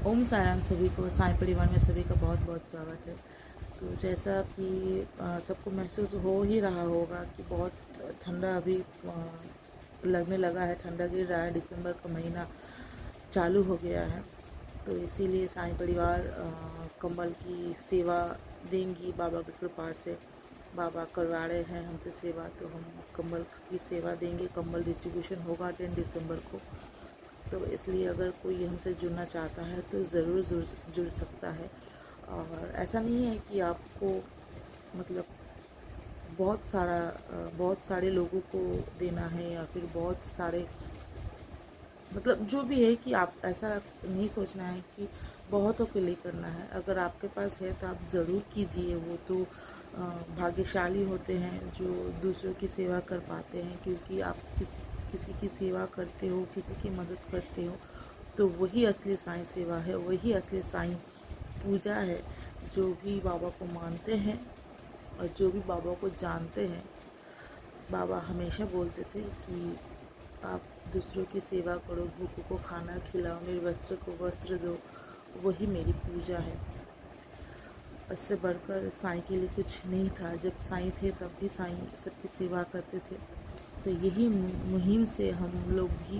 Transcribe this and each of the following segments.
ओम साई राम। सभी को साईं परिवार में सभी का बहुत बहुत स्वागत है। तो जैसा कि सबको महसूस हो ही रहा होगा कि बहुत ठंडा अभी लगने लगा है, ठंडा गिर रहा है, दिसंबर का महीना चालू हो गया है। तो इसीलिए साईं परिवार कंबल की सेवा देंगी बाबा की कृपा से। बाबा करवा रहे हैं हमसे सेवा, तो हम कंबल की सेवा देंगे। कंबल डिस्ट्रीब्यूशन होगा 10 दिसंबर को। तो इसलिए अगर कोई हमसे जुड़ना चाहता है तो ज़रूर जुड़ सकता है। और ऐसा नहीं है कि आपको मतलब बहुत सारे लोगों को देना है या फिर बहुत सारे मतलब जो भी है कि आप ऐसा नहीं सोचना है कि बहुतों के लिए करना है। अगर आपके पास है तो आप ज़रूर कीजिए। वो तो भाग्यशाली होते हैं जो दूसरों की सेवा कर पाते हैं, क्योंकि आप किसी की सेवा करते हो, किसी की मदद करते हो, तो वही असली साईं सेवा है, वही असली साईं पूजा है। जो भी बाबा को मानते हैं और जो भी बाबा को जानते हैं, बाबा हमेशा बोलते थे कि आप दूसरों की सेवा करो, भूखों को खाना खिलाओ, निर्वस्त्र को वस्त्र दो, वही मेरी पूजा है। इससे बढ़कर साईं के लिए कुछ नहीं था। जब साईं थे तब भी साईं सबकी सेवा करते थे। तो यही मुहिम से हम लोग भी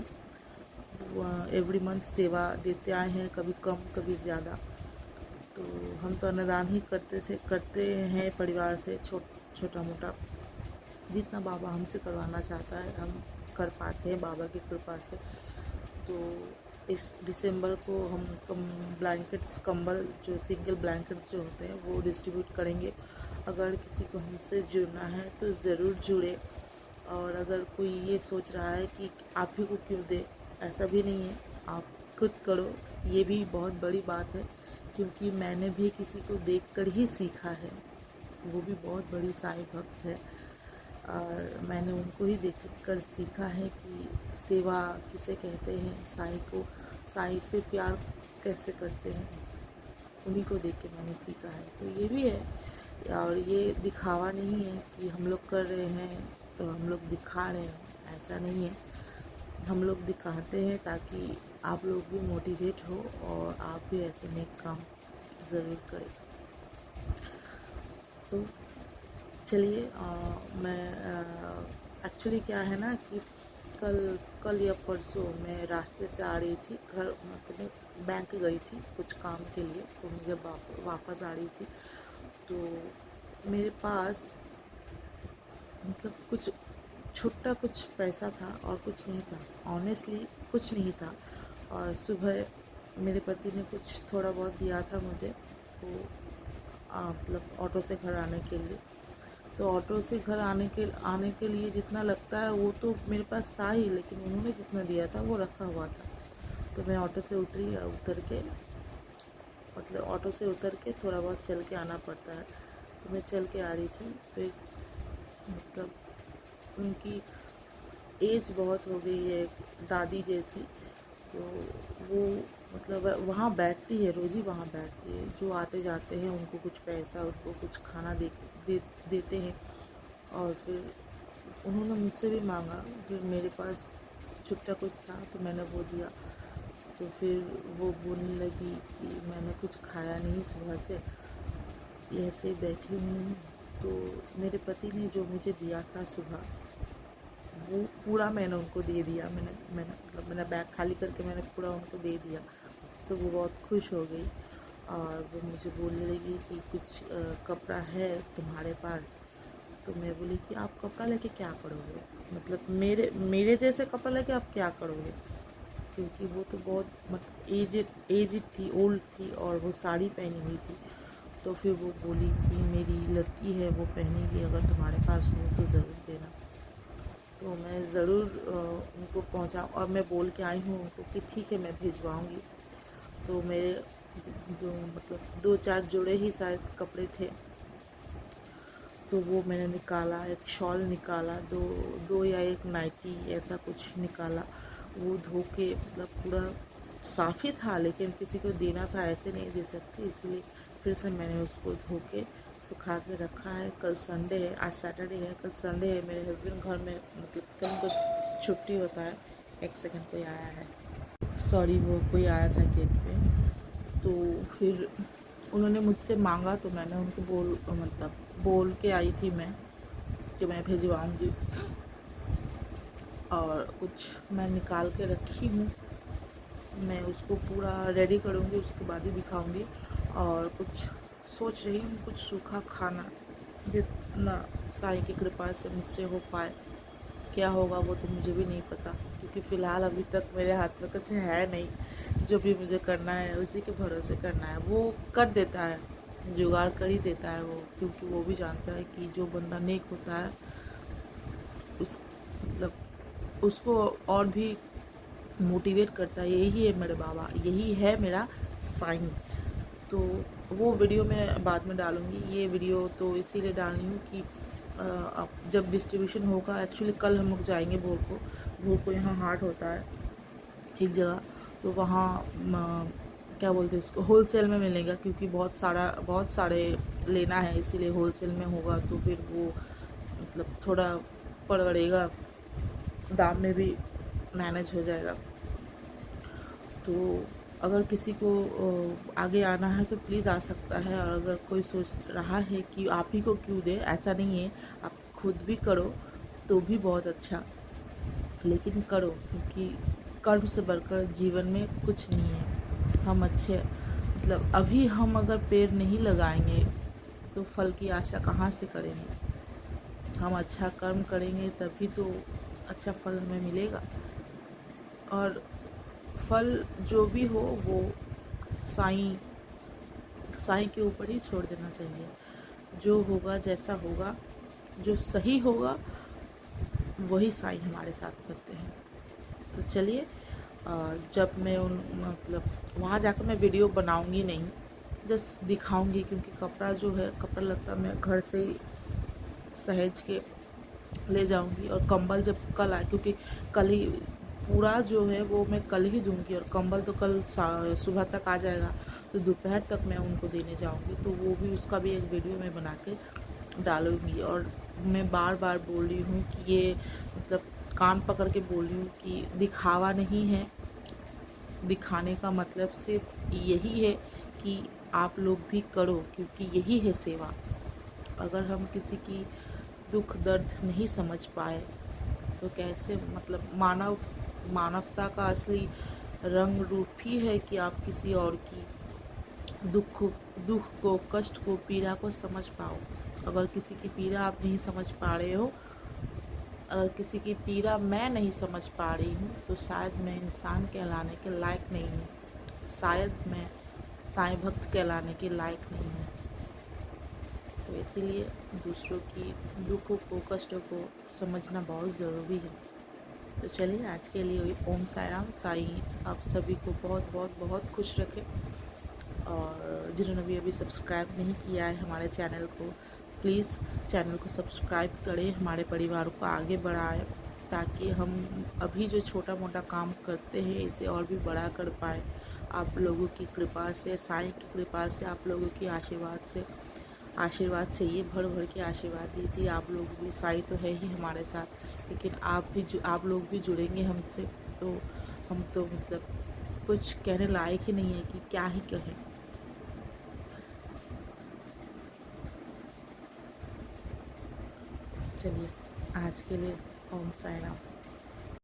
एवरी मंथ सेवा देते आए हैं, कभी कम कभी ज़्यादा। तो हम तो अन्नदान ही करते हैं परिवार से, छोटा मोटा जितना बाबा हमसे करवाना चाहता है हम कर पाते हैं बाबा की कृपा से। तो इस दिसंबर को हम ब्लैंकेट्स, कंबल जो सिंगल ब्लैंकेट जो होते हैं वो डिस्ट्रीब्यूट करेंगे। अगर किसी को हमसे जुड़ना है तो ज़रूर जुड़े। और अगर कोई ये सोच रहा है कि आप ही को क्यों दे, ऐसा भी नहीं है, आप खुद करो। ये भी बहुत बड़ी बात है, क्योंकि मैंने भी किसी को देखकर ही सीखा है। वो भी बहुत बड़ी साईं भक्त है और मैंने उनको ही देख कर सीखा है कि सेवा किसे कहते हैं, साईं से प्यार कैसे करते हैं, उन्हीं को देख के मैंने सीखा है। तो ये भी है, और ये दिखावा नहीं है कि हम लोग कर रहे हैं तो हम लोग दिखा रहे हैं, ऐसा नहीं है। हम लोग दिखाते हैं ताकि आप लोग भी मोटिवेट हो और आप भी ऐसे नेक काम ज़रूर करें। तो चलिए, मैं एक्चुअली क्या है ना कि कल या परसों मैं रास्ते से आ रही थी घर, मतलब बैंक गई थी कुछ काम के लिए। तो मैं जब वापस आ रही थी तो मेरे पास मतलब कुछ पैसा था और कुछ नहीं था, ऑनेस्टली कुछ नहीं था। और सुबह मेरे पति ने कुछ थोड़ा बहुत दिया था मुझे, तो मतलब ऑटो से घर आने के लिए। तो ऑटो से घर आने के लिए जितना लगता है वो तो मेरे पास था ही, लेकिन उन्होंने जितना दिया था वो रखा हुआ था। तो मैं ऑटो से उतर के थोड़ा बहुत चल के आना पड़ता है। तो मैं चल के आ रही थी। फिर मतलब उनकी एज बहुत हो गई है, दादी जैसी। तो वो मतलब वहाँ बैठती है, रोज़ ही वहाँ बैठती है। जो आते जाते हैं उनको कुछ पैसा, उनको कुछ खाना देते हैं। और फिर उन्होंने मुझसे भी मांगा, फिर मेरे पास छुट्टा कुछ था तो मैंने वो दिया। तो फिर वो बोलने लगी कि मैंने कुछ खाया नहीं सुबह से, ऐसे बैठी हुई हूँ। तो मेरे पति ने जो मुझे दिया था सुबह, वो पूरा मैंने उनको दे दिया। मैंने बैग खाली करके मैंने पूरा उनको दे दिया। तो वो बहुत खुश हो गई और वो मुझे बोलने लगी कि कुछ कपड़ा है तुम्हारे पास। तो मैं बोली कि आप कपड़ा लेके क्या करोगे, मतलब मेरे जैसे कपड़ा लेके आप क्या करोगे, क्योंकि वो तो बहुत मतलब एज थी, ओल्ड थी और वो साड़ी पहनी हुई थी। तो फिर वो बोली कि मेरी लड़की है वो पहनेगी, अगर तुम्हारे पास हो तो ज़रूर देना। तो मैं ज़रूर उनको पहुंचा और मैं बोल के आई हूँ उनको कि ठीक है मैं भिजवाऊँगी। तो मेरे मतलब 2-4 जोड़े ही शायद कपड़े थे। तो वो मैंने निकाला, एक शॉल निकाला, दो या एक नाइटी ऐसा कुछ निकाला। वो धो के मतलब पूरा साफ़ ही था, लेकिन किसी को देना था, ऐसे नहीं दे सकती, इसलिए फिर से मैंने उसको धो के सुखा के रखा है। कल संडे है, आज सैटरडे है, कल संडे है। मेरे हस्बैंड घर में मतलब कल उनको छुट्टी होता है। एक सेकंड, कोई आया है, सॉरी, वो कोई आया था गेट पे। फिर उन्होंने मुझसे मांगा तो मैंने उनको बोल के आई थी मैं कि मैं भिजवाऊँगी, और कुछ मैं निकाल के रखी हूँ, मैं उसको पूरा रेडी करूँगी, उसके बाद ही दिखाऊँगी। और कुछ सोच रही हूँ कुछ सूखा खाना, जितना साईं की कृपा से मुझसे हो पाए। क्या होगा वो तो मुझे भी नहीं पता, क्योंकि फ़िलहाल अभी तक मेरे हाथ में कुछ है नहीं। जो भी मुझे करना है उसी के भरोसे करना है। वो कर देता है, जुगाड़ कर ही देता है वो, क्योंकि वो भी जानता है कि जो बंदा नेक होता है उस उसको और भी मोटिवेट करता है। यही है मेरे बाबा, यही है मेरा साईं। तो वो वीडियो मैं बाद में डालूँगी। ये वीडियो तो इसीलिए डालनी हूँ कि अब जब डिस्ट्रीब्यूशन होगा, एक्चुअली कल हम लोग जाएंगे भोर को यहाँ हाट होता है एक जगह, तो वहाँ क्या बोलते हैं उसको, होलसेल में मिलेगा, क्योंकि बहुत सारे लेना है, इसीलिए होलसेल में होगा। तो फिर वो थोड़ा पड़ेगा, दाम में भी मैनेज हो जाएगा। तो अगर किसी को आगे आना है तो प्लीज़ आ सकता है। और अगर कोई सोच रहा है कि आप ही को क्यों दे, ऐसा नहीं है, आप खुद भी करो तो भी बहुत अच्छा, लेकिन करो, क्योंकि कर्म से बढ़कर जीवन में कुछ नहीं है। हम अच्छे अभी हम अगर पेड़ नहीं लगाएंगे तो फल की आशा कहाँ से करेंगे। हम अच्छा कर्म करेंगे तभी तो अच्छा फल हमें मिलेगा। और फल जो भी हो वो साईं के ऊपर ही छोड़ देना चाहिए। जो होगा, जैसा होगा, जो सही होगा वही साईं हमारे साथ करते हैं। तो चलिए, जब मैं वहाँ जाकर मैं वीडियो बनाऊंगी नहीं, जस्ट दिखाऊंगी, क्योंकि कपड़ा लत्ता मैं घर से ही सहेज के ले जाऊंगी। और कंबल जब कल आए, क्योंकि कल ही पूरा जो है वो मैं कल ही दूंगी, और कंबल तो कल सुबह तक आ जाएगा, तो दोपहर तक मैं उनको देने जाऊंगी। तो वो भी, उसका भी एक वीडियो मैं बना के डालूंगी। और मैं बार बार बोल रही हूँ कि ये कान पकड़ के बोल रही हूँ कि दिखावा नहीं है। दिखाने का मतलब सिर्फ यही है कि आप लोग भी करो, क्योंकि यही है सेवा। अगर हम किसी की दुख दर्द नहीं समझ पाए तो कैसे, मानवता का असली रंग रूप ही है कि आप किसी और की दुख को, कष्ट को, पीड़ा को समझ पाओ। अगर किसी की पीड़ा आप नहीं समझ पा रहे हो, अगर किसी की पीड़ा मैं नहीं समझ पा रही हूँ, तो शायद मैं इंसान कहलाने के लायक नहीं हूँ, शायद मैं साईं भक्त कहलाने के लायक नहीं हूँ। तो इसीलिए दूसरों की दुखों को, कष्टों को समझना बहुत ज़रूरी है। तो चलिए, आज के लिए ओम साई राम। साईं आप सभी को बहुत बहुत बहुत खुश रखें। और जिन्होंने अभी सब्सक्राइब नहीं किया है हमारे चैनल को, प्लीज़ चैनल को सब्सक्राइब करें, हमारे परिवार को आगे बढ़ाएं, ताकि हम अभी जो छोटा मोटा काम करते हैं इसे और भी बड़ा कर पाएँ। आप लोगों की कृपा से, साईं की कृपा से, आप लोगों की आशीर्वाद चाहिए, भर भर के आशीर्वाद दीजिए। आप लोग भी, साईं तो है ही हमारे साथ, लेकिन आप लोग भी जुड़ेंगे हमसे, तो हम तो कुछ कहने लायक ही नहीं है कि क्या ही कहें। चलिए, आज के लिए ओम साई राम।